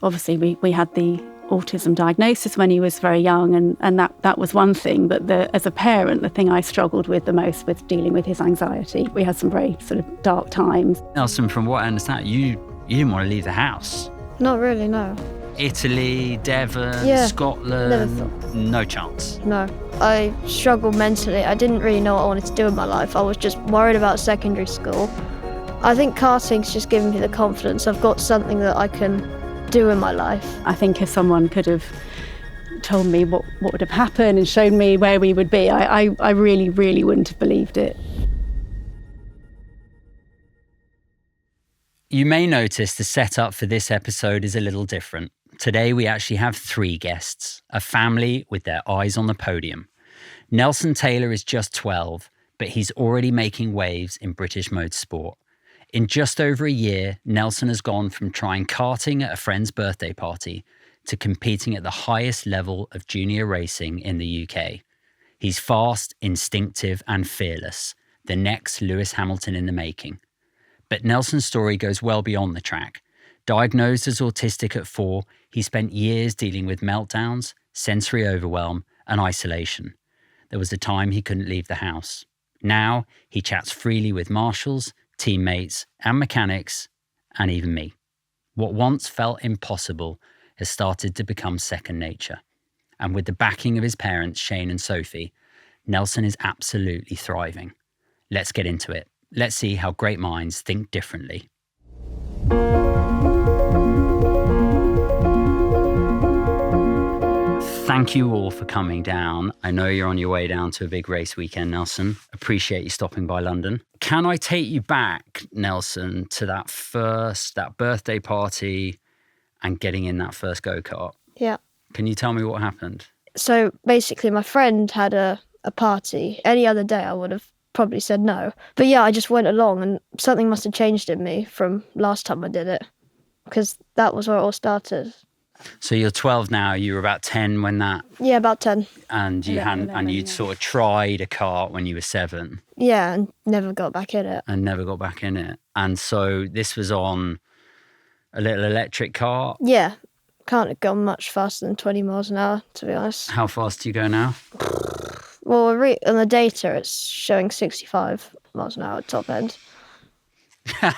Obviously, we had the autism diagnosis when he was very young, and that was one thing. But as a parent, the thing I struggled with the most was dealing with his anxiety. We had some very sort of dark times. Nelson, from what I understand, you didn't want to leave the house. Not really, no. Italy, Devon, Yeah, Scotland, never thought. No chance. No. I struggled mentally. I didn't really know what I wanted to do in my life. I was just worried about secondary school. I think karting's just given me the confidence. I've got something that I can do in my life. I think if someone could have told me what would have happened and shown me where we would be, I really, really wouldn't have believed it. You may notice the setup for this episode is a little different. Today we actually have 3 guests, a family with their eyes on the podium. Nelson Taylor is just 12, but he's already making waves in British motorsport. In just over a year, Nelson has gone from trying karting at a friend's birthday party to competing at the highest level of junior racing in the UK. He's fast, instinctive and fearless, the next Lewis Hamilton in the making. But Nelson's story goes well beyond the track. Diagnosed as autistic at 4, he spent years dealing with meltdowns, sensory overwhelm and isolation. There was a time he couldn't leave the house. Now he chats freely with marshals, teammates and mechanics, and even me. What once felt impossible has started to become second nature. And with the backing of his parents, Shane and Sophie, Nelson is absolutely thriving. Let's get into it. Let's see how great minds think differently. Thank you all for coming down. I know you're on your way down to a big race weekend, Nelson. Appreciate you stopping by London. Can I take you back, Nelson, to that birthday party and getting in that first go-kart? Yeah. Can you tell me what happened? So basically my friend had a party. Any other day I would have probably said no. But yeah, I just went along and something must have changed in me from last time I did it, because that was where it all started. So you're 12 now, you were about 10 when that... Yeah, about 10. And you hadn't, and you'd sort of tried a kart when you were 7. Yeah, and never got back in it. And so this was on a little electric kart? Yeah, can't have gone much faster than 20 miles an hour, to be honest. How fast do you go now? Well, on the data, it's showing 65 miles an hour at top end.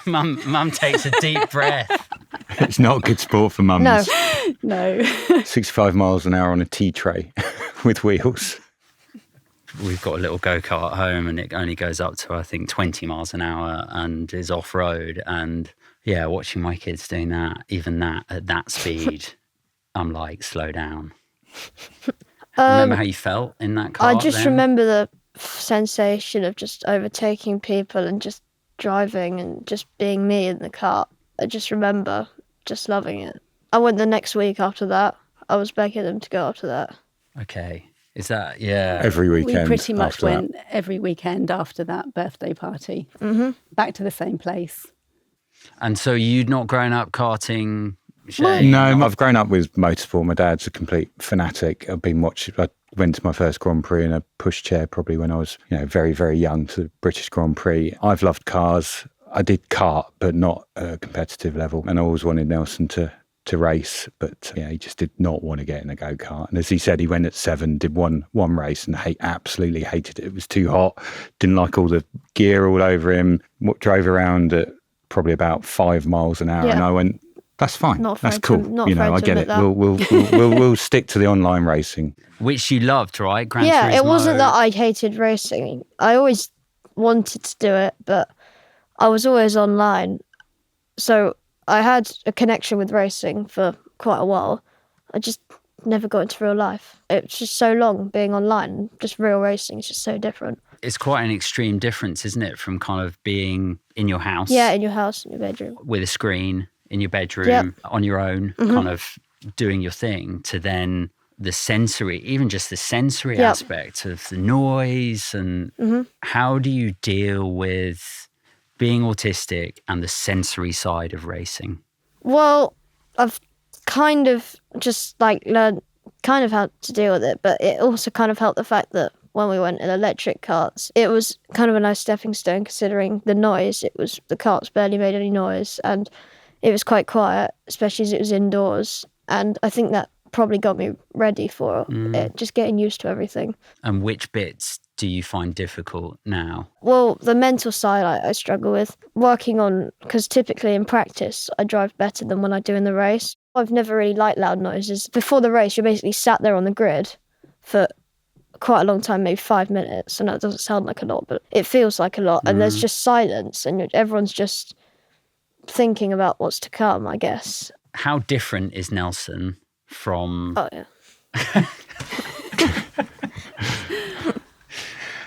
Mum takes a deep breath. It's not good sport for mums. No. 65 miles an hour on a tea tray with wheels. We've got a little go-kart at home and it only goes up to, I think, 20 miles an hour and is off-road. And yeah, watching my kids doing that, even that, at that speed, I'm like, slow down. Remember how you felt in that car? I just remember the sensation of just overtaking people and just driving and just being me in the car. I just remember just loving it. I went the next week after that. I was begging them to go after that. Okay. Is that, yeah. Every weekend. We pretty much went that. every weekend after that birthday party. Mm-hmm. Back to the same place. And so you'd not grown up karting, Shane? No, I've grown up with motorsport. My dad's a complete fanatic. I went to my first Grand Prix in a pushchair probably when I was, very, very young, to the British Grand Prix. I've loved cars. I did kart, but not at a competitive level. And I always wanted Nelson to race, but he just did not want to get in a go-kart. And as he said, he went at 7, did one race and absolutely hated it. It was too hot, didn't like all the gear all over him, drove around at probably about 5 miles an hour. Yeah. And I went, that's fine. That's cool. I get it. We'll stick to the online racing. Which you loved, right? Gran Turismo. It wasn't that I hated racing. I always wanted to do it, but I was always online. So I had a connection with racing for quite a while. I just never got into real life. It's just so long being online. Just real racing is just so different. It's quite an extreme difference, isn't it? From kind of being in your house. Yeah, in your house, in your bedroom. With a screen, in your bedroom, on your own, kind of doing your thing, to then the sensory, even just the sensory aspect of the noise. And how do you deal with being autistic and the sensory side of racing? Well, I've kind of just learned kind of how to deal with it, but it also kind of helped the fact that when we went in electric karts, it was kind of a nice stepping stone considering the noise. The karts barely made any noise, and it was quite quiet, especially as it was indoors. And I think that probably got me ready for it, just getting used to everything. And which bits do you find difficult now? Well, the mental side I struggle with. Working on, because typically in practice, I drive better than when I do in the race. I've never really liked loud noises. Before the race, you're basically sat there on the grid for quite a long time, maybe 5 minutes. And that doesn't sound like a lot, but it feels like a lot. And there's just silence and everyone's just thinking about what's to come, I guess. How different is Nelson from... Oh, yeah.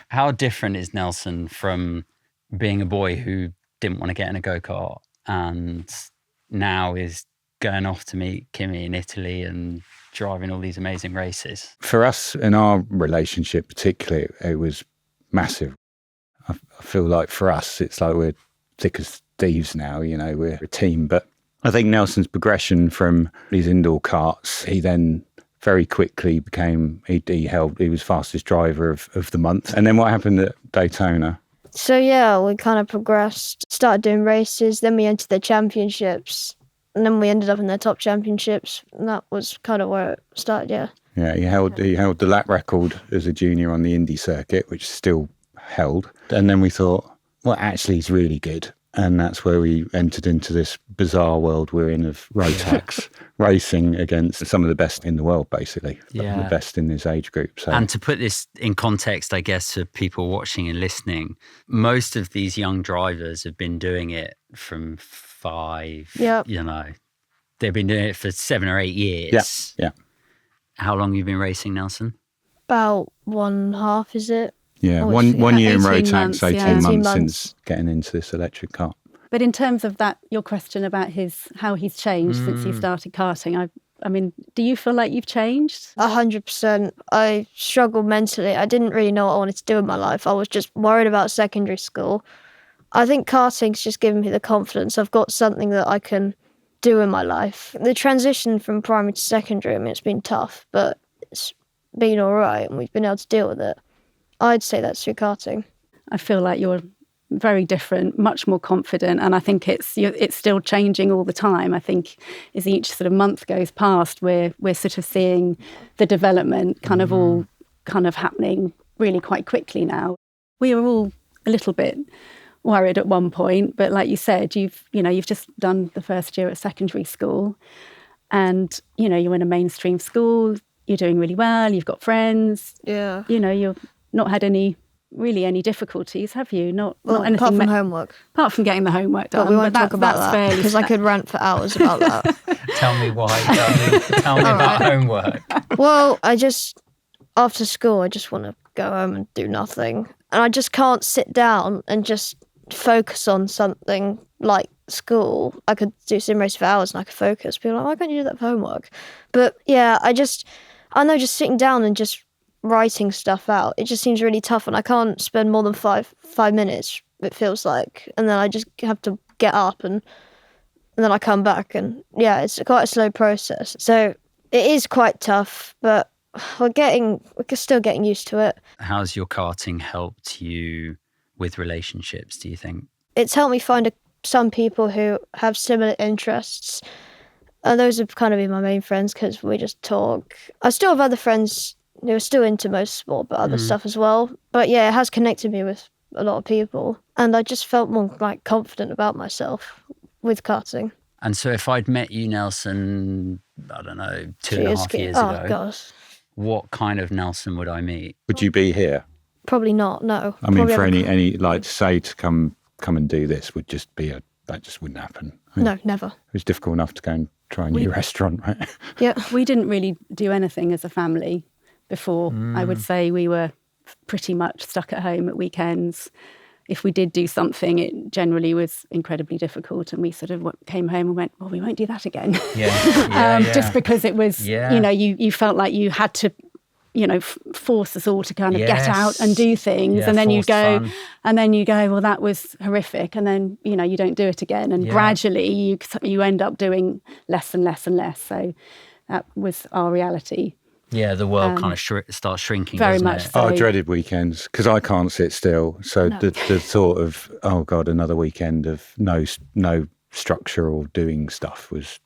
How different is Nelson from being a boy who didn't want to get in a go-kart and now is going off to meet Kimi in Italy and driving all these amazing races? For us, in our relationship particularly, it was massive. I feel like for us, it's like we're thick as thieves now, you know, we're a team. But I think Nelson's progression from these indoor karts, he then very quickly became, he was fastest driver of the month. And then what happened at Daytona? So yeah, we kind of progressed, started doing races, then we entered the championships, and then we ended up in the top championships, and that was kind of where it started, yeah. Yeah, he held the lap record as a junior on the Indy circuit, which still held. And then we thought, well, actually he's really good. And that's where we entered into this bizarre world we're in of Rotax racing against some of the best in the world, basically. Yeah. The best in this age group. So. And to put this in context, I guess, for people watching and listening, most of these young drivers have been doing it from 5, you know, they've been doing it for 7 or 8 years. Yeah. How long have you been racing, Nelson? About 1.5, is it? Yeah, one year in 18 Rotax, months, 18 months months since getting into this electric car. But in terms of that, your question about how he's changed since he started karting, I mean, do you feel like you've changed? 100%. I struggled mentally. I didn't really know what I wanted to do in my life. I was just worried about secondary school. I think karting's just given me the confidence. I've got something that I can do in my life. The transition from primary to secondary, I mean, it's been tough, but it's been all right and we've been able to deal with it. I'd say that's through karting. I feel like you're very different, much more confident, and I think it's still changing all the time. I think as each sort of month goes past, we're sort of seeing the development kind of all kind of happening really quite quickly now. We were all a little bit worried at one point, but like you said, you've just done the first year at secondary school, and you're in a mainstream school. You're doing really well. You've got friends. Yeah. You've not had any difficulties, have you? Not anything. Apart from homework. Apart from getting the homework done. But we won't talk about that because I could rant for hours about that. Tell me why. Tell me about homework. Well, after school, I just want to go home and do nothing. And I just can't sit down and just focus on something like school. I could do sim race for hours and I could focus. People are like, why can't you do that for homework? But yeah, I know just sitting down and just writing stuff out, it just seems really tough, and I can't spend more than five minutes, it feels like, and then I just have to get up and then I come back, and yeah, it's quite a slow process, so it is quite tough, but we're still getting used to it. How's your karting helped you with relationships, do you think? It's helped me find some people who have similar interests, and those have kind of been my main friends because we just talk. I still have other friends who are still into motorsport, but other stuff as well. But yeah, it has connected me with a lot of people. And I just felt more like confident about myself with karting. And so if I'd met you, Nelson, I don't know, 2.5 years ago, gosh, what kind of Nelson would I meet? Would you be here? Probably not, no. I mean, for any like to say to come and do this would just be that just wouldn't happen. No, never. It was difficult enough to go and try a new restaurant, right? Yeah. We didn't really do anything as a family before. I would say we were pretty much stuck at home at weekends. If we did do something, it generally was incredibly difficult, and we sort of came home and went, well, we won't do that again. Just because it was, you felt like you had to, force us all to kind of get out and do things, and then you go, well, that was horrific, and then you don't do it again, and gradually you end up doing less and less and less. So that was our reality. Yeah, the world kind of starts shrinking. Very much so. I dreaded weekends because I can't sit still. So the thought of, oh God, another weekend of no structure or doing stuff was,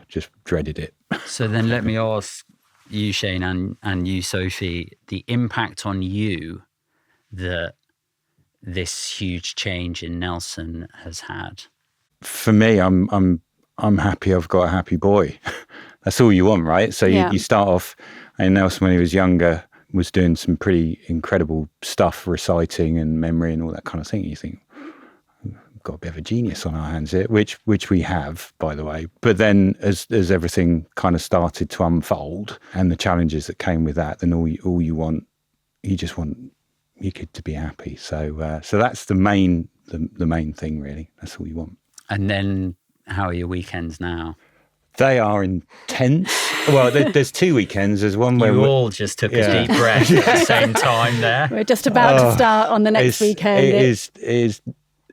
just dreaded it. So then let me ask you, Shane, and you, Sophie, the impact on you that this huge change in Nelson has had. For me, I'm happy I've got a happy boy. That's all you want, right? So you start off, and Nelson, when he was younger, was doing some pretty incredible stuff, reciting and memory and all that kind of thing. You think, we've got a bit of a genius on our hands here, which we have, by the way. But then as everything kind of started to unfold and the challenges that came with that, then all you want, you just want your kid to be happy. So that's the main thing, really. That's all you want. And then how are your weekends now? They are intense. Well, there's 2 weekends. There's one where you all just took a deep breath at the same time there. We're just about to start on the next weekend.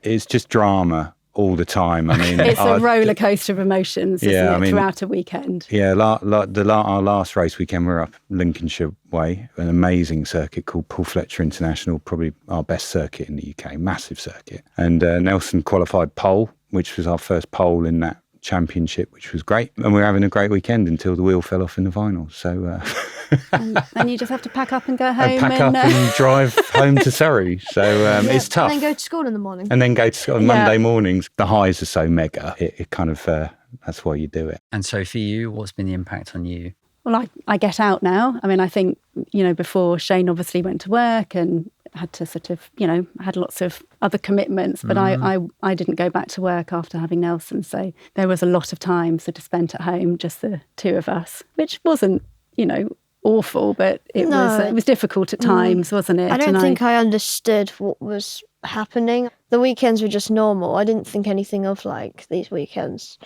It's just drama all the time. I mean, it's a roller coaster of emotions, isn't it, throughout a weekend? Yeah, our last race weekend, we were up Lincolnshire Way, an amazing circuit called Paul Fletcher International, probably our best circuit in the UK, massive circuit. And Nelson qualified pole, which was our first pole in that championship, which was great. And we were having a great weekend until the wheel fell off in the finals. So and you just have to pack up and go home. And drive home to Surrey. So it's tough. And then go to school in the morning. And then go to school on Monday mornings. The highs are so mega. It kind of, that's why you do it. And so for you, what's been the impact on you? Well, I get out now. I mean, I think, before Shane obviously went to work and had to sort of, had lots of other commitments, but I didn't go back to work after having Nelson. So there was a lot of time sort of spent at home, just the two of us, which wasn't, awful, but it was difficult at times, wasn't it? I don't think I understood what was happening. The weekends were just normal. I didn't think anything of like, these weekends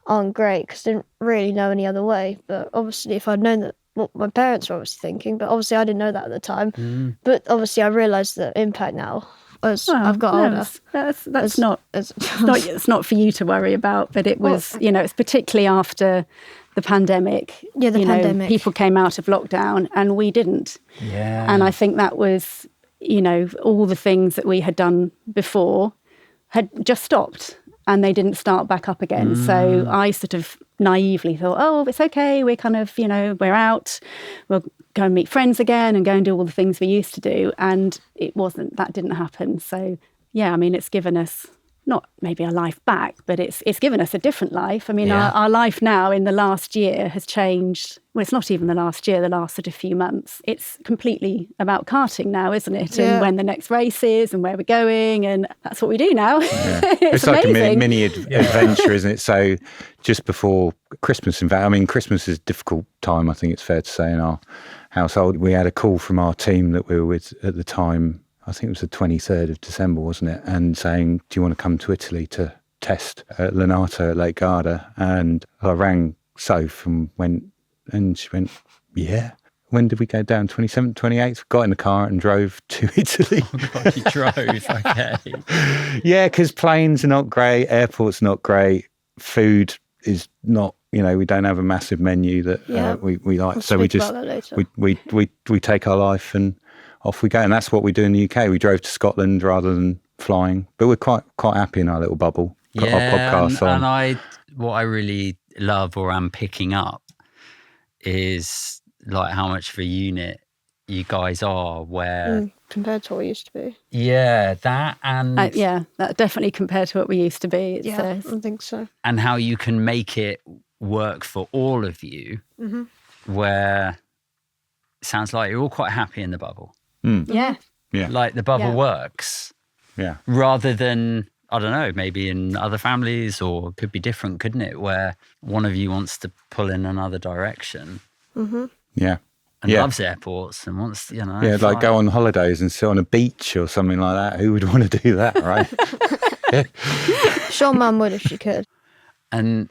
aren't great, because I didn't really know any other way. But obviously, if I'd known that, what my parents were obviously thinking, but obviously I didn't know that at the time. But obviously I realised the impact now as I've got older. It's not for you to worry about, but it was, it's particularly after the pandemic. Yeah, the pandemic. People came out of lockdown and we didn't. Yeah. And I think that was, all the things that we had done before had just stopped and they didn't start back up again. So I sort of naively thought, oh, it's okay. We're kind of, we're out. We'll go and meet friends again and go and do all the things we used to do. And that didn't happen. So, yeah, I mean, it's given us not maybe a life back, but it's given us a different life. I mean, our life now in the last year has changed. Well, it's not even the last year, the last sort of few months. It's completely about karting now, isn't it? Yeah. And when the next race is and where we're going. And that's what we do now. Yeah. it's like amazing. A mini adventure, isn't it? So just before Christmas, in fact, I mean, Christmas is a difficult time, I think it's fair to say, in our household. We had a call from our team that we were with at the time. I think it was the 23rd of December, wasn't it? And saying, do you want to come to Italy to test at Lenato at Lake Garda? And I rang Soph and she went, yeah. When did we go down? 27th, 28th? Got in the car and drove to Italy. Oh God, you drove, okay. Yeah, because planes are not great, airports not great, food is not, we don't have a massive menu that we like. We'll so we just, we take our life and off we go. And that's what we do in the UK. We drove to Scotland rather than flying. But we're quite happy in our little bubble. Put our podcast on. And what I really love or am picking up is like how much of a unit you guys are, where compared to what we used to be. Yeah, that and that definitely compared to what we used to be. I think so. And how you can make it work for all of you, where it sounds like you're all quite happy in the bubble. Yeah. Like the bubble works. Yeah. Rather than, I don't know, maybe in other families, or it could be different, couldn't it? Where one of you wants to pull in another direction. Yeah. And loves airports and wants, Yeah, fly. like go on holidays and sit on a beach or something like that. Who would want to do that, right? Sure, Mum would if she could. And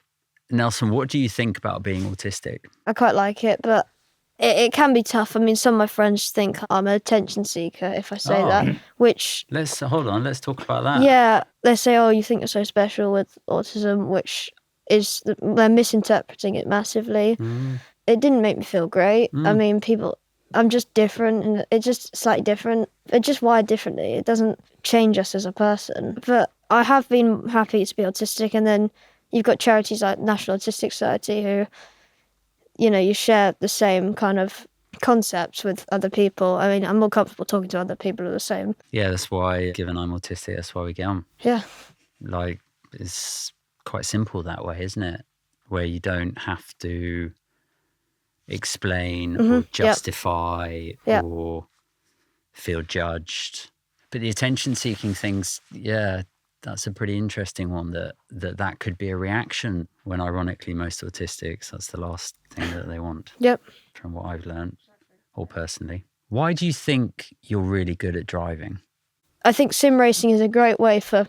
Nelson, what do you think about being autistic? I quite like it, but it can be tough. I mean, some of my friends think I'm an attention seeker if I say that, which... Let's talk about that. Yeah, they say, oh, you think you're so special with autism, which is, they're misinterpreting it massively. It didn't make me feel great. I mean, I'm just different, and it's just slightly different. It's just wired differently. It doesn't change us as a person. But I have been happy to be autistic, and then you've got charities like National Autistic Society who, you know, you share the same kind of concepts with other people. I mean, I'm more comfortable talking to other people who are the same. Yeah, that's why, given I'm autistic, that's why we get on. Yeah. Like, it's quite simple that way, isn't it? Where you don't have to explain or justify or feel judged. But the attention-seeking things, yeah, that's a pretty interesting one, that could be a reaction when, ironically, most autistics, that's the last thing that they want. Yep. From what I've learned, or personally. Why do you think you're really good at driving? I think sim racing is a great way for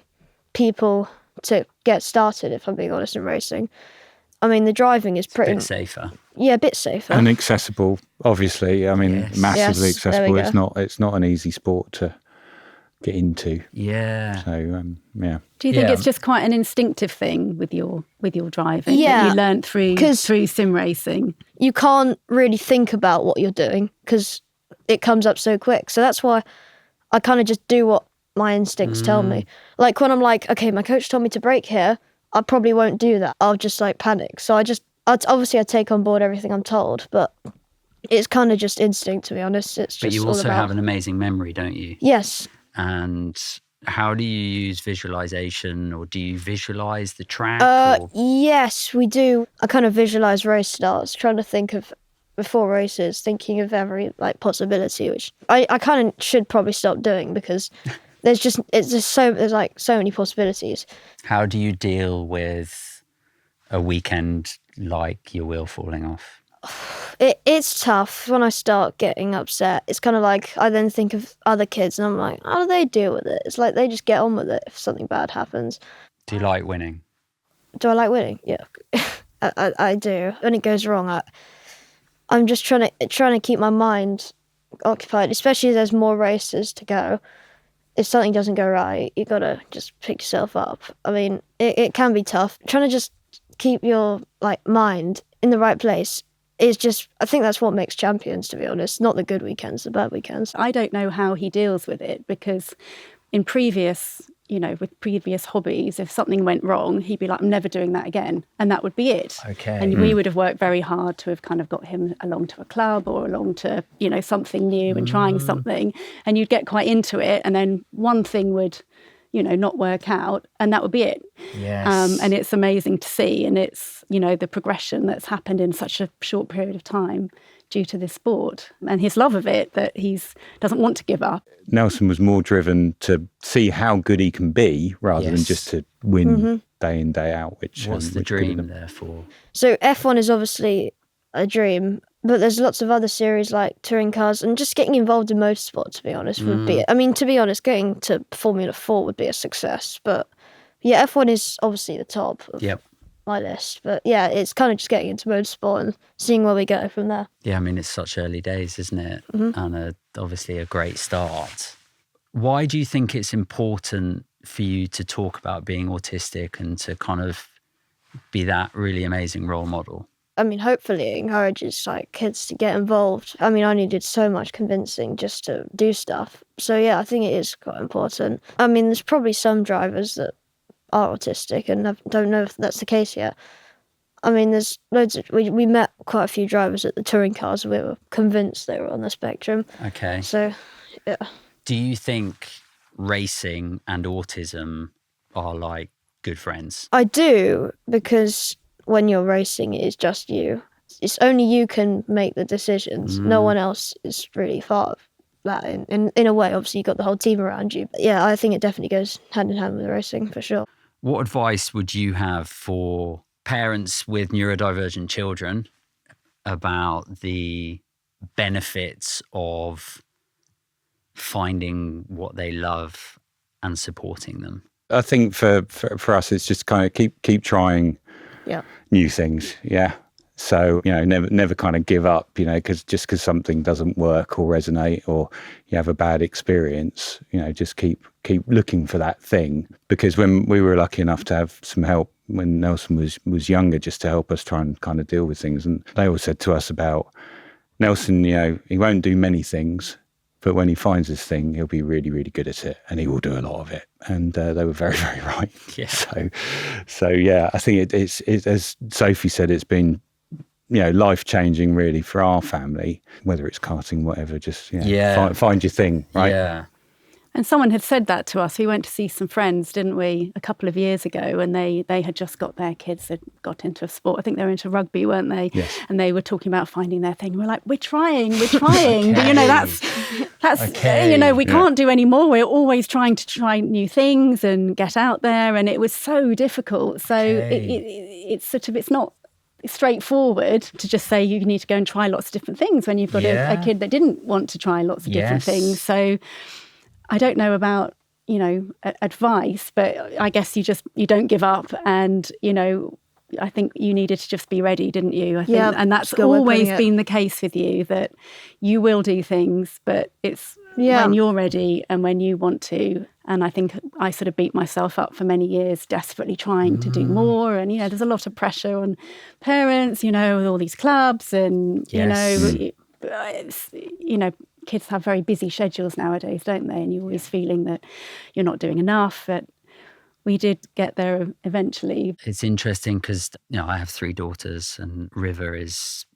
people to get started, if I'm being honest, in racing. I mean, the driving is pretty... a bit safer. Yeah, a bit safer. And accessible, obviously. I mean, massively accessible. It's not an easy sport to get into. Yeah. So, yeah. Do you think it's just quite an instinctive thing with your driving Yeah. that you learned through sim racing? You can't really think about what you're doing because it comes up so quick. So that's why I kind of just do what my instincts tell me. Like when I'm like, okay, my coach told me to brake here, I probably won't do that. I'll just like panic. So I take on board everything I'm told, but it's kind of just instinct, to be honest. But you also have an amazing memory, don't you? Yes. And how do you use visualization, or do you visualize the track? Yes, we do. I kind of visualize race starts, trying to think of before races, thinking of every like possibility, which I kind of should probably stop doing because there's so many possibilities. How do you deal with a weekend like your wheel falling off? It's tough when I start getting upset. It's kind of like I then think of other kids and I'm like, how do they deal with it? It's like they just get on with it if something bad happens. Do you like winning? Do I like winning? Yeah, I do. When it goes wrong, I'm just trying to keep my mind occupied, especially as there's more races to go. If something doesn't go right, you gotta just pick yourself up. I mean, it can be tough. Trying to just keep your mind in the right place. I think that's what makes champions, to be honest, not the good weekends, the bad weekends. I don't know how he deals with it because with previous hobbies, if something went wrong, he'd be like, I'm never doing that again. And that would be it. Okay. And we would have worked very hard to have kind of got him along to a club or along to, something new and trying something. And you'd get quite into it. And then one thing would, not work out, and that would be it. Yes. And it's amazing to see. And it's, the progression that's happened in such a short period of time due to this sport and his love of it, that doesn't want to give up. Nelson was more driven to see how good he can be rather than just to win day in, day out. What's the dream therefore? So F1 is obviously a dream, but there's lots of other series like touring cars, and just getting involved in motorsport, to be honest, would be... I mean, to be honest, getting to Formula 4 would be a success. But yeah, F1 is obviously the top of my list. But yeah, it's kind of just getting into motorsport and seeing where we go from there. Yeah, I mean, it's such early days, isn't it? And obviously a great start. Why do you think it's important for you to talk about being autistic and to kind of be that really amazing role model? I mean, hopefully it encourages kids to get involved. I mean, I needed so much convincing just to do stuff. So yeah, I think it is quite important. I mean, there's probably some drivers that are autistic, and I don't know if that's the case yet. I mean, there's loads of... We met quite a few drivers at the touring cars, and we were convinced they were on the spectrum. Okay. So, yeah. Do you think racing and autism are like good friends? I do, because when you're racing, it is just you. It's only you can make the decisions. No one else is really part of that. In a way, obviously, you've got the whole team around you. But yeah, I think it definitely goes hand in hand with racing, for sure. What advice would you have for parents with neurodivergent children about the benefits of finding what they love and supporting them? I think for us, it's just kind of keep trying new things. Yeah. So, never kind of give up, because something doesn't work or resonate or you have a bad experience, just keep looking for that thing. Because when we were lucky enough to have some help when Nelson was younger, just to help us try and kind of deal with things. And they all said to us about Nelson, he won't do many things, But when he finds his thing, he'll be really, really good at it, and he will do a lot of it. And they were very, very right. Yeah. So yeah, I think it's as Sophie said, it's been, life-changing really for our family, whether it's karting, whatever, just find your thing, right? Yeah. And someone had said that to us. We went to see some friends, didn't we, a couple of years ago, and they had just got their kids had got into a sport. I think they were into rugby, weren't they? Yes. And they were talking about finding their thing. And we're like, we're trying. Okay. But that's Okay. we can't do any more. We're always trying to try new things and get out there, and it was so difficult. So it's sort of, it's not straightforward to just say you need to go and try lots of different things when you've got a kid that didn't want to try lots of different things. So I don't know about, advice, but I guess you don't give up. And, I think you needed to just be ready, didn't you? I think, and that's always been the case with you, that you will do things, but it's when you're ready and when you want to. And I think I sort of beat myself up for many years, desperately trying to do more. And, there's a lot of pressure on parents, with all these clubs and, kids have very busy schedules nowadays, don't they? And you're always feeling that you're not doing enough. But we did get there eventually. It's interesting because, I have 3 daughters, and River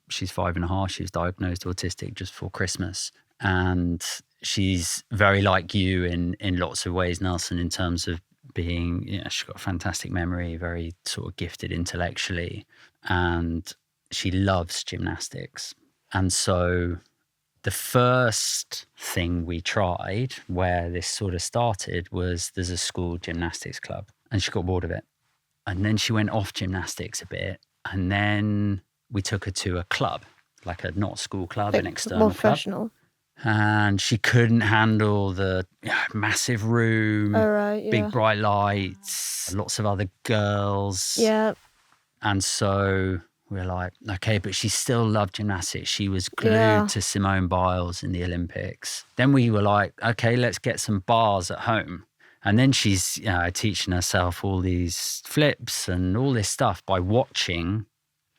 she's 5.5. She was diagnosed autistic just before Christmas. And she's very like you in lots of ways, Nelson, in terms of being, she's got a fantastic memory, very sort of gifted intellectually, and she loves gymnastics. And so the first thing we tried where this sort of started was there's a school gymnastics club, and she got bored of it. And then she went off gymnastics a bit, and then we took her to a club, like a not school club, an external more club. professional. And she couldn't handle the massive room, big bright lights, lots of other girls. Yeah. And so we're like, okay, but she still loved gymnastics. She was glued to Simone Biles in the Olympics. Then we were like, okay, let's get some bars at home. And then she's teaching herself all these flips and all this stuff by watching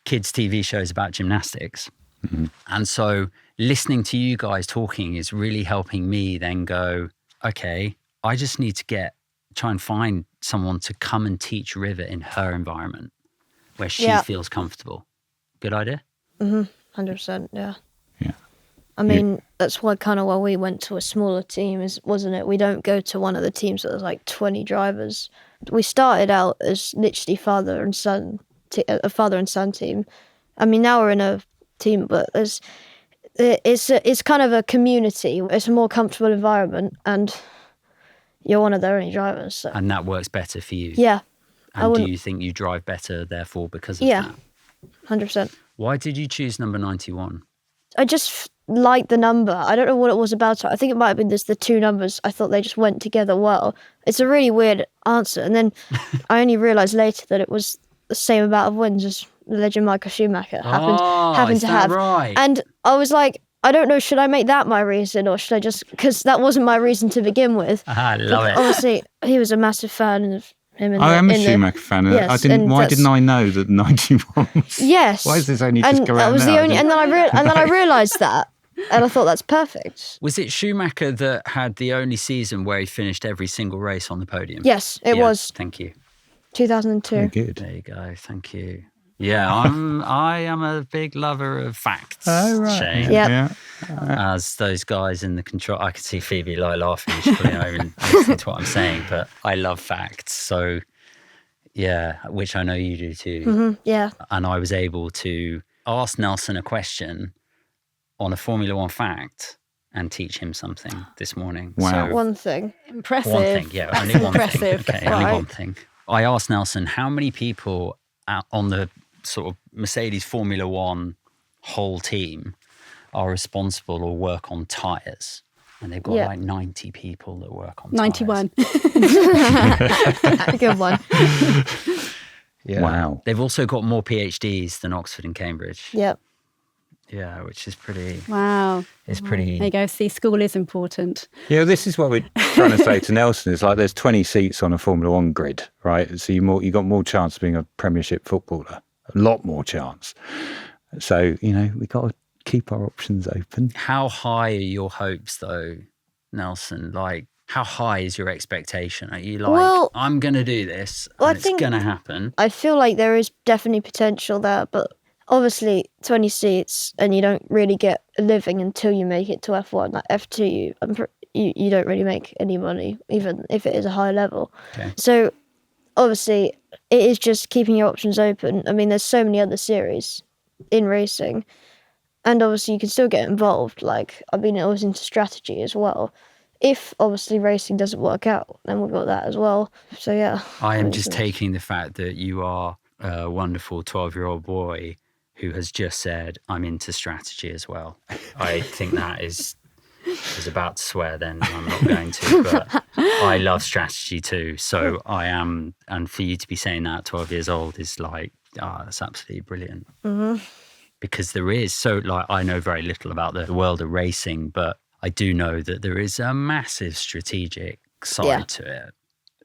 kids' TV shows about gymnastics. Mm-hmm. And so listening to you guys talking is really helping me then go, okay, I just need to try and find someone to come and teach River in her environment where she feels comfortable. Good idea? 100%, yeah. Yeah. I mean, that's why we went to a smaller team, wasn't it? We don't go to one of the teams that was like 20 drivers. We started out as literally a father and son team. I mean, now we're in a team, but it's kind of a community. It's a more comfortable environment, and you're one of their only drivers. So. And that works better for you? Yeah. And do you think you drive better, therefore, because of that? Yeah, 100%. Why did you choose number 91? I just liked the number. I don't know what it was about it. I think it might have been just the 2 numbers. I thought they just went together well. It's a really weird answer. And then I only realised later that it was the same amount of wins as legend Michael Schumacher happened to have. Right? And I was like, I don't know, should I make that my reason, or should I just, because that wasn't my reason to begin with. I love it. Obviously, he was a massive fan of him. I am a Schumacher fan. Yes, why didn't I know that 91 was? Yes. Why is this only just going that was now? the only, and then I realised that, and I thought that's perfect. Was it Schumacher that had the only season where he finished every single race on the podium? Yes, it was. Thank you. 2002. Very good. There you go. Thank you. Yeah, I am a big lover of facts. Oh, right. Shane. Yep. Yeah. As those guys in the control, I could see Phoebe like laughing. She's probably not even listening to what I'm saying, but I love facts. So, yeah, which I know you do too. Mm-hmm, yeah. And I was able to ask Nelson a question on a Formula One fact and teach him something this morning. Wow. So, One thing. Impressive. one thing, yeah, That's only one impressive. thing. Okay, Right. only one thing. I asked Nelson how many people on the sort of Mercedes Formula One whole team are responsible or work on tyres. And they've got like 90 people that work on 91. Good one. Yeah. Wow. They've also got more PhDs than Oxford and Cambridge. Yep. Yeah, which is pretty... Wow. It's pretty... There you go. See, school is important. Yeah, this is what we're trying to say to Nelson. It's like there's 20 seats on a Formula One grid, right? So you got more chance of being a Premiership footballer. A lot more chance. So, we got to keep our options open. How high are your hopes, though, Nelson? Like, how high is your expectation? Are you like, Well, I'm going to do this and I it's think- going to happen? I feel like there is definitely potential there, but obviously 20 seats and you don't really get a living until you make it to F1. Like F2, you don't really make any money, even if it is a high level. Okay. So obviously it is just keeping your options open. I mean, there's so many other series in racing, and obviously you can still get involved. Like, I mean, I was into strategy as well. If obviously racing doesn't work out, then we've got that as well. So yeah. I am just taking the fact that you are a wonderful 12-year-old boy who has just said, I'm into strategy as well. I think that is... I was about to swear then, I'm not going to, but I love strategy too. So I am, and for you to be saying that at 12 years old is like, that's absolutely brilliant. Mm-hmm. Because there is, so like, I know very little about the world of racing, but I do know that there is a massive strategic side to it.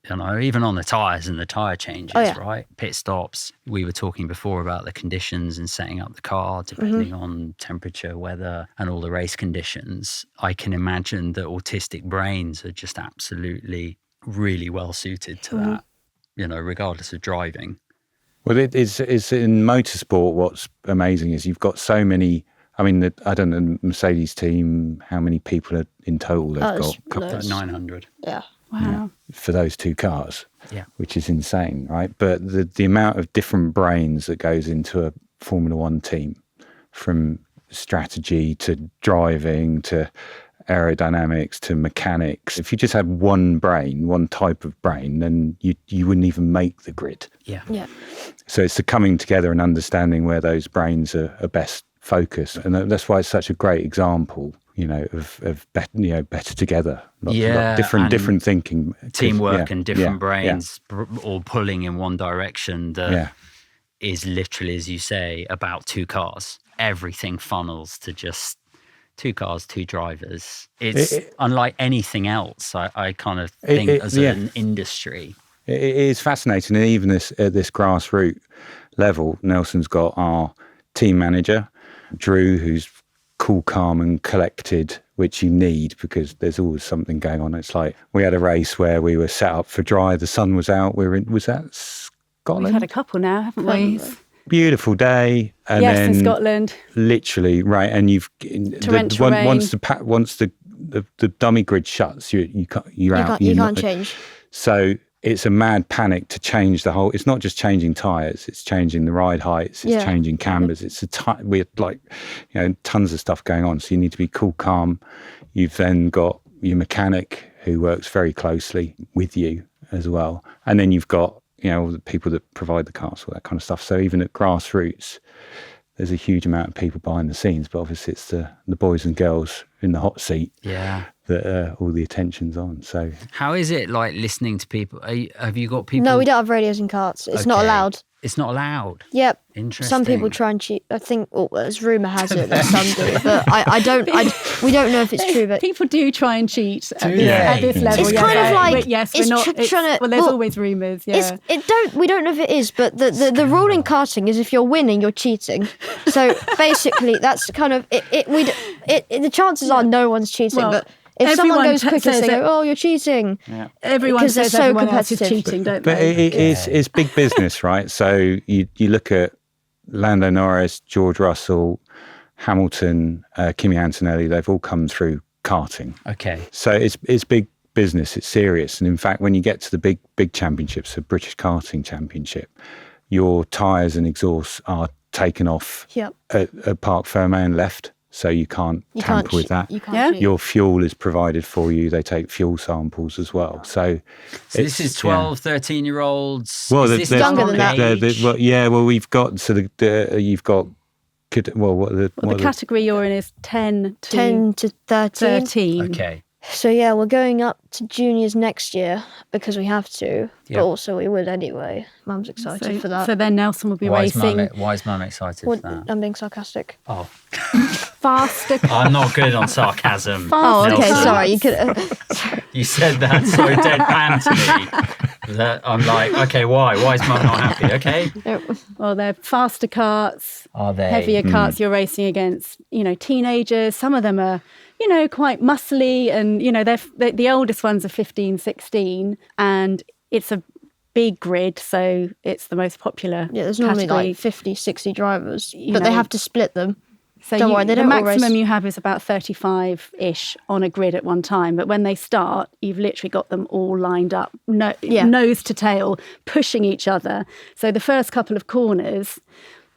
You know, even on the tyres and the tyre changes, right? Pit stops. We were talking before about the conditions and setting up the car depending on temperature, weather, and all the race conditions. I can imagine that autistic brains are just absolutely really well suited to that, you know, regardless of driving. Well, it's in motorsport, what's amazing is you've got so many. I mean, I don't know, the Mercedes team, how many people are in total they've got? About 900. Yeah. Wow. For those two cars, Yeah. which is insane, right? But the amount of different brains that goes into a Formula One team, from strategy to driving to aerodynamics to mechanics. If you just had one brain, one type of brain, then you wouldn't even make the grid. Yeah. Yeah. So it's the coming together and understanding where those brains are best focused, and that's why it's such a great example. You know, of better together. Different thinking, teamwork, and different brains all pulling in one direction. That is literally, as you say, about two cars. Everything funnels to just two cars, two drivers. It's unlike anything else. I kind of think as an industry. It is fascinating, and even at this grassroots level, Nelson's got our team manager, Drew, who's cool, calm and collected, which you need because there's always something going on. It's like we had a race where we were set up for dry, the sun was out, was that Scotland? We've had a couple now, haven't we? Beautiful day. And yes, then in Scotland. Literally, right, and you've Torrential rain. once the dummy grid shuts, you're out. You can't change. So it's a mad panic to change the whole. It's not just changing tyres; it's changing the ride heights, it's changing cambers. It's we had tons of stuff going on. So you need to be cool, calm. You've then got your mechanic who works very closely with you as well, and then you've got all the people that provide the cars, all that kind of stuff. So even at grassroots, there's a huge amount of people behind the scenes, but obviously it's the boys and girls in the hot seat. Yeah. That all the attention's on. So how is it like listening to people? Have you got people? No, we don't have radios in karts. It's not allowed. It's not allowed. Yep. Interesting. Some people try and cheat. I think, as rumour has it that some do, but we don't know if it's true. But people do try and cheat at this level. It's kind of like we're not. trying to. Well, there's always rumours. Yeah. We don't know if it is, but the rule in karting is if you're winning, you're cheating. So basically, that's kind of it. The chances are no one's cheating, but. If someone goes quicker, they go, "Oh, you're cheating." Yeah. Everyone says so everyone else is competitive. cheating, don't but they? It's big business, right? So you look at Lando Norris, George Russell, Hamilton, Kimi Antonelli. They've all come through karting. Okay. So it's big business. It's serious. And in fact, when you get to the big championships, the British Karting Championship, your tyres and exhausts are taken off at Parc Fermé and left. So you can't tamper with that. Your fuel is provided for you. They take fuel samples as well. So this is 12, 13-year-olds. Well, is this younger than that? Well, we've got you've got. The category you're in is 10 to 13. Okay. So yeah, we're going up to juniors next year because we have to, but also we would anyway. Mum's excited for that. So then Nelson will be racing. Why is Mum excited for that? I'm being sarcastic. Oh. Faster. I'm not good on sarcasm. Oh, okay, Nelson. sorry. You You said that so deadpan to me. I'm like, okay, why? Why is Mum not happy? Okay. Well, they're faster karts, Are they? heavier karts you're racing against, teenagers. Some of them are, quite muscly and, they're the oldest ones are 15, 16 and it's a big grid, so it's the most popular there's normally category. like 50, 60 drivers, but they have to split them. So Don't worry, they the don't all maximum race. you have is about 35-ish on a grid at one time. But when they start, you've literally got them all lined up, nose to tail, pushing each other. So the first couple of corners,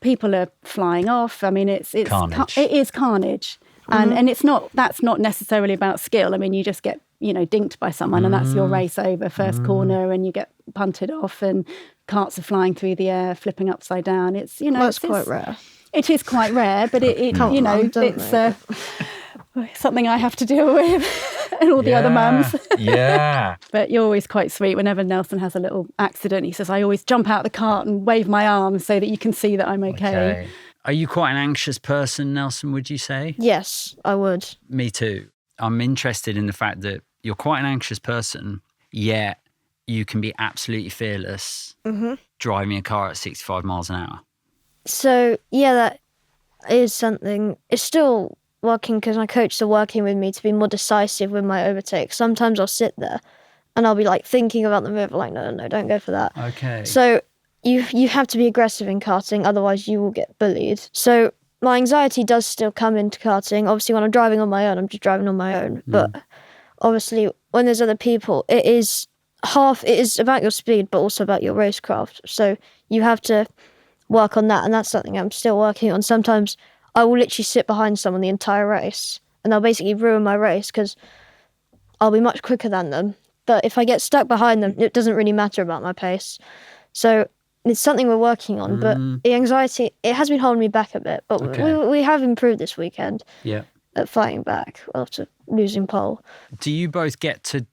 people are flying off. I mean, it's Carnage. It is carnage. And that's not necessarily about skill. I mean, you just get, dinked by someone and that's your race over. First corner and you get punted off and carts are flying through the air, flipping upside down. It's, That's quite rare. It is quite rare, but it's something I have to deal with and all the other mums. Yeah. But you're always quite sweet. Whenever Nelson has a little accident, he says, I always jump out the cart and wave my arms so that you can see that I'm okay. Are you quite an anxious person, Nelson, would you say? Yes, I would. Me too. I'm interested in the fact that you're quite an anxious person, yet you can be absolutely fearless driving a car at 65 miles an hour. So, that is something. It's still working because my coaches are working with me to be more decisive with my overtakes. Sometimes I'll sit there and I'll be like thinking about the move, like, no, don't go for that. Okay. So you have to be aggressive in karting, otherwise you will get bullied. So my anxiety does still come into karting. Obviously, when I'm driving on my own, I'm just driving on my own. But obviously, when there's other people, it is about your speed, but also about your racecraft. So you have to work on that, and that's something I'm still working on. Sometimes I will literally sit behind someone the entire race, and they'll basically ruin my race because I'll be much quicker than them. But if I get stuck behind them, it doesn't really matter about my pace. So it's something we're working on, but the anxiety, it has been holding me back a bit, but we have improved this weekend at fighting back after losing pole. Do you both get to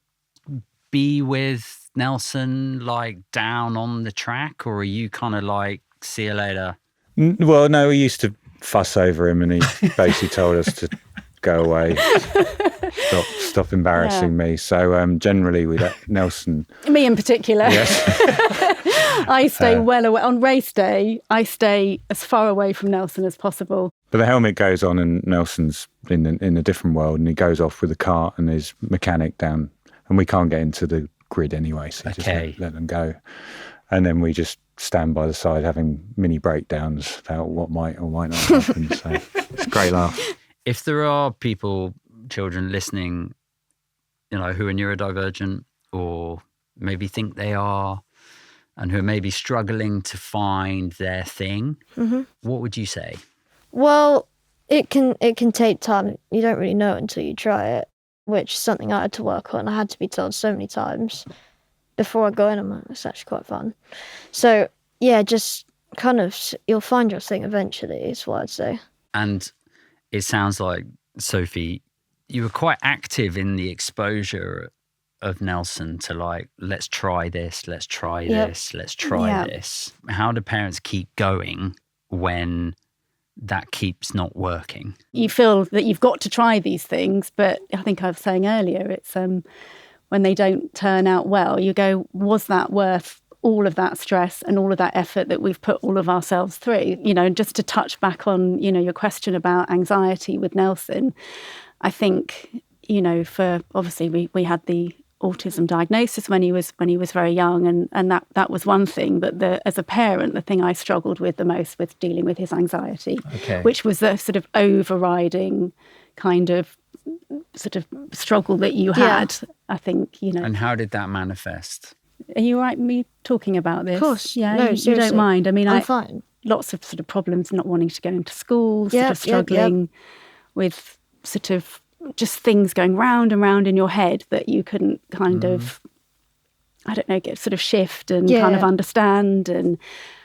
be with Nelson like down on the track, or are you kind of like, see you later? Well, no, we used to fuss over him and he basically told us to go away, stop embarrassing me. So generally we let Nelson... Me in particular. Yes. I stay well away. On race day, I stay as far away from Nelson as possible. But the helmet goes on and Nelson's in a different world and he goes off with the cart and his mechanic down and we can't get into the grid anyway, so you just let them go. And then we just stand by the side having mini breakdowns about what might or might not happen. So it's a great laugh. If there are children listening, who are neurodivergent or maybe think they are and who are maybe struggling to find their thing, what would you say? Well, it can take time. You don't really know until you try it, which is something I had to work on. I had to be told so many times before I go in. I'm like, it's actually quite fun. So, just kind of, you'll find your thing eventually, is what I'd say. And it sounds like, Sophie, you were quite active in the exposure of Nelson to like, let's try this, let's try this, let's try this. How do parents keep going when that keeps not working? You feel that you've got to try these things, but I think I was saying earlier, it's when they don't turn out well, you go, was that worth all of that stress and all of that effort that we've put all of ourselves through? Just to touch back on, your question about anxiety with Nelson, I think, for obviously we had the autism diagnosis when he was very young, and that was one thing. But as a parent, the thing I struggled with the most was dealing with his anxiety, which was the sort of overriding kind of sort of struggle that you had. I think, And how did that manifest? Are you all right with me talking about this? Of course. Yeah, no, you don't mind. I mean, I'm fine. Lots of sort of problems, not wanting to go into school, sort of struggling with sort of just things going round and round in your head that you couldn't kind of, I don't know, get sort of shift and kind of understand. And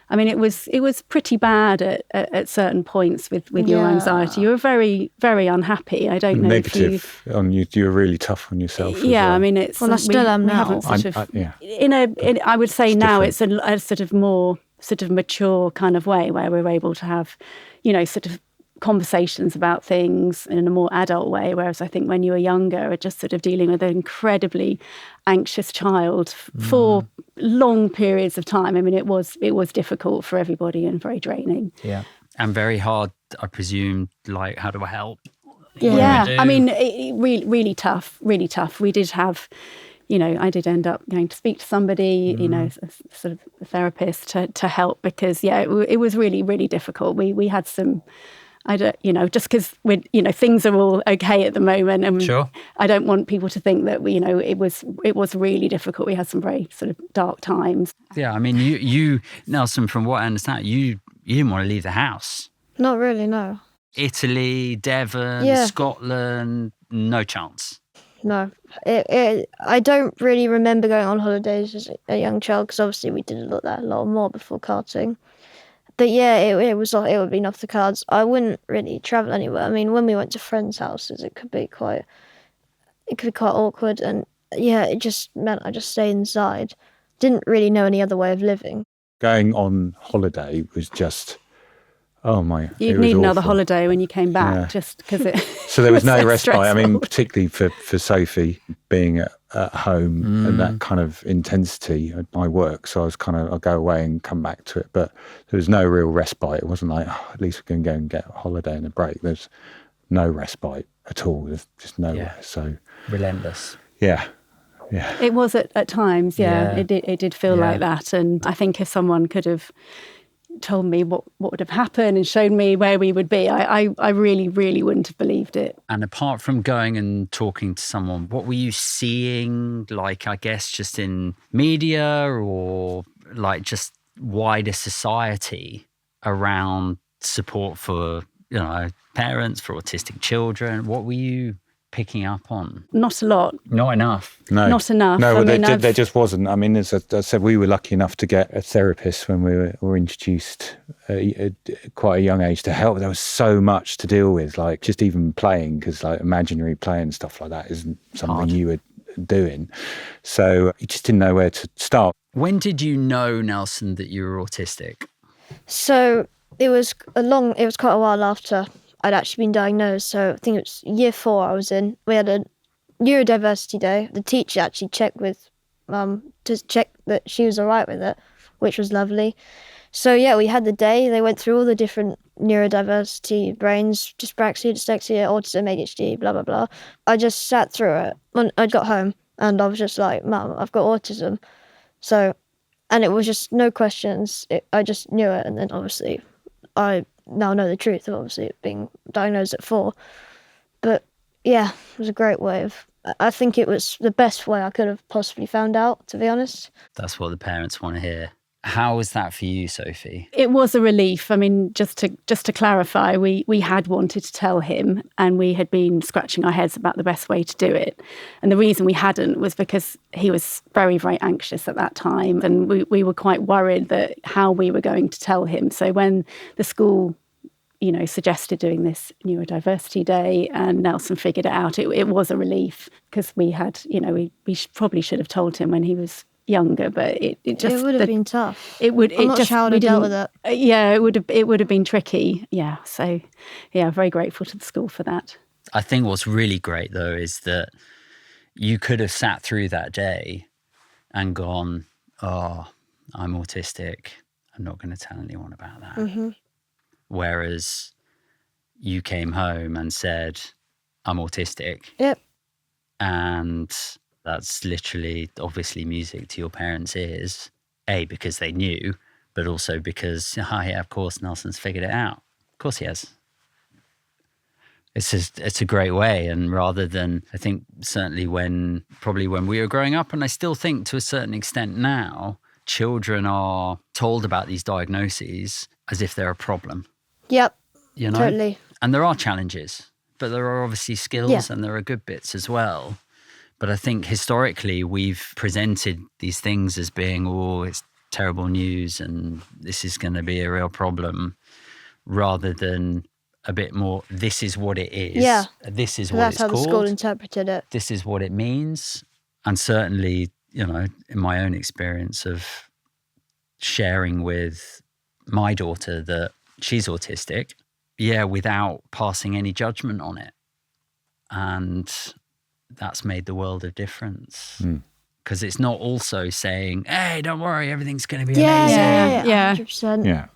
I mean, it was pretty bad at certain points with your anxiety. You were very, very unhappy. I don't know Negative if you were really tough on yourself. As well. I mean, it's... Well, I still am now. I would say now it's a sort of more sort of mature kind of way where we're able to have, sort of conversations about things in a more adult way, whereas I think when you were younger, just sort of dealing with an incredibly anxious child for long periods of time. I mean, it was difficult for everybody and very draining. Yeah. And very hard, I presume, like, how do I help? Yeah. I mean, really tough, really tough. We did have, I did end up going to speak to somebody, sort of a therapist to help because, it was really, really difficult. We had some, just because things are all okay at the moment, and sure. I don't want people to think that it was really difficult. We had some very sort of dark times. Yeah, I mean, you Nelson, from what I understand, you didn't want to leave the house. Not really, no. Italy, Devon, Scotland, no chance. No, I don't really remember going on holidays as a young child because obviously we did a lot more before karting. But it would have been off the cards. I wouldn't really travel anywhere. I mean, when we went to friends' houses, it could be quite awkward, and it just meant I just stayed inside. Didn't really know any other way of living. Going on holiday was just, oh my! You'd need another holiday when you came back, just because it. So there was no respite. Stressful. I mean, particularly for Sophie being at home and that kind of intensity at my work. So I'll go away and come back to it. But there was no real respite. It wasn't like, at least we can go and get a holiday and a break. There's no respite at all. There's just nowhere. Yeah. So relentless. Yeah. It was at times. It did feel like that. And I think if someone could have told me what would have happened and showed me where we would be, I really, really wouldn't have believed it. And apart from going and talking to someone, what were you seeing, like, I guess, just in media or like just wider society around support for, parents, for autistic children? What were you picking up on? Not a lot. Not enough. No. Not enough. No, there just wasn't. I mean, as I said, we were lucky enough to get a therapist when we were introduced at quite a young age to help. There was so much to deal with, like just even playing, because like imaginary play and stuff like that isn't something you were doing. So you just didn't know where to start. When did you know, Nelson, that you were autistic? So it was quite a while after I'd actually been diagnosed. So I think it was year 4 I was in. We had a neurodiversity day. The teacher actually checked with Mum to check that she was all right with it, which was lovely. So we had the day. They went through all the different neurodiversity brains, dyspraxia, dyslexia, autism, ADHD, blah, blah, blah. I just sat through it. When I got home and I was just like, Mum, I've got autism. So, and it was just no questions. I just knew it. And then obviously I now know the truth of obviously it being diagnosed at 4. But it was a great way of, I think it was the best way I could have possibly found out, to be honest. That's what the parents want to hear. How was that for you, Sophie? It was a relief. I mean, just to clarify, we had wanted to tell him and we had been scratching our heads about the best way to do it. And the reason we hadn't was because he was very, very anxious at that time. And we were quite worried that how we were going to tell him. So when the school, suggested doing this neurodiversity day and Nelson figured it out, it was a relief because we had, we probably should have told him when he was younger, but it would have been tough. I'm not sure how to deal with it. It would have been tricky. Yeah. So very grateful to the school for that. I think what's really great though is that you could have sat through that day and gone, oh, I'm autistic. I'm not going to tell anyone about that. Mm-hmm. Whereas you came home and said, I'm autistic. Yep. And that's literally, obviously, music to your parents' ears. A, because they knew, but also because, of course, Nelson's figured it out. Of course he has. It's a great way. And rather than, I think, certainly when we were growing up, and I still think to a certain extent now, children are told about these diagnoses as if they're a problem. Yep, totally. And there are challenges, but there are obviously skills and there are good bits as well. But I think historically we've presented these things as being, it's terrible news and this is going to be a real problem, rather than a bit more, this is what it is. Yeah. This is what it's called. That's how the school interpreted it. This is what it means. And certainly, in my own experience of sharing with my daughter that she's autistic, without passing any judgment on it. And that's made the world of difference. Because it's not also saying, hey, don't worry, everything's going to be amazing. Yeah. 100%. Yeah.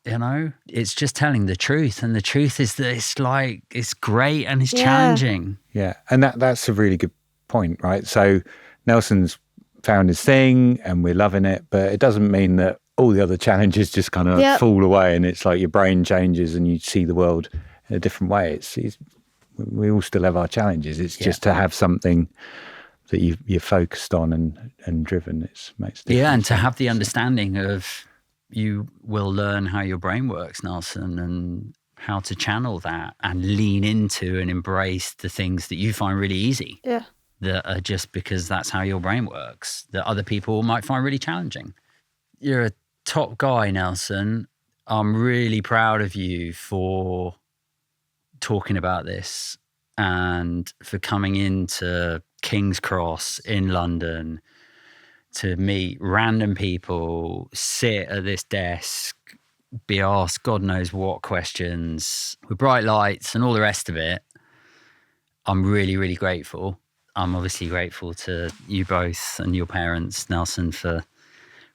You know, it's just telling the truth. And the truth is that it's great and it's Yeah. challenging. Yeah. And that's a really good point, right? So Nelson's found his thing and we're loving it, but it doesn't mean that all the other challenges just kind of fall away and it's like your brain changes and you see the world in a different way. We all still have our challenges. It's just to have something that you're focused on and driven. It makes a difference. Yeah, and to have the understanding of you will learn how your brain works, Nelson, and how to channel that and lean into and embrace the things that you find really easy. Yeah. That are just because that's how your brain works, that other people might find really challenging. You're a top guy, Nelson. I'm really proud of you for talking about this and for coming into King's Cross in London to meet random people, sit at this desk, be asked God knows what questions with bright lights and all the rest of it. I'm really, really grateful. I'm obviously grateful to you both and your parents, Nelson, for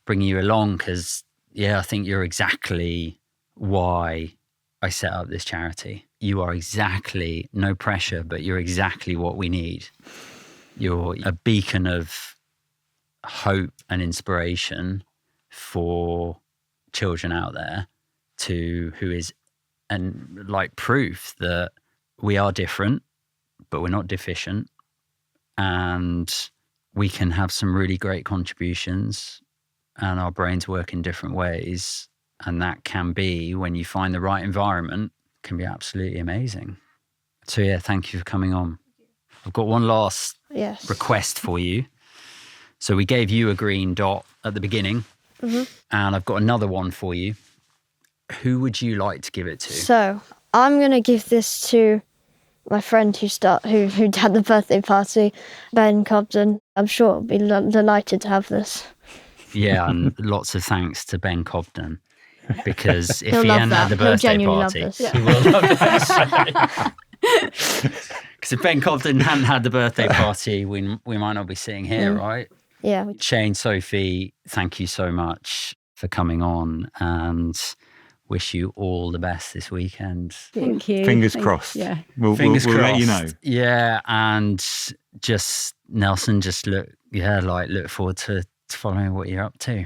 bringing you along because, I think you're exactly why I set up this charity. You are exactly, no pressure, but you're exactly what we need. You're a beacon of hope and inspiration for children out there and like proof that we are different, but we're not deficient. And we can have some really great contributions and our brains work in different ways. And that can be, when you find the right environment, can be absolutely amazing. So thank you for coming on. I've got one last request for you. So we gave you a green dot at the beginning, and I've got another one for you. Who would you like to give it to? So I'm going to give this to my friend who had the birthday party, Ben Cobden. I'm sure he'll be delighted to have this. Yeah, and lots of thanks to Ben Cobden, because if He'll he love hadn't had the that. He'll birthday genuinely party, love this. he will love this. Because if Ben Cobden hadn't had the birthday party, we might not be sitting here, right? Yeah. Shane, Sophie, thank you so much for coming on, and wish you all the best this weekend. Thank you. Fingers crossed. Yeah. We'll Fingers crossed. let you know. Yeah, and just Nelson, just look forward to following what you're up to.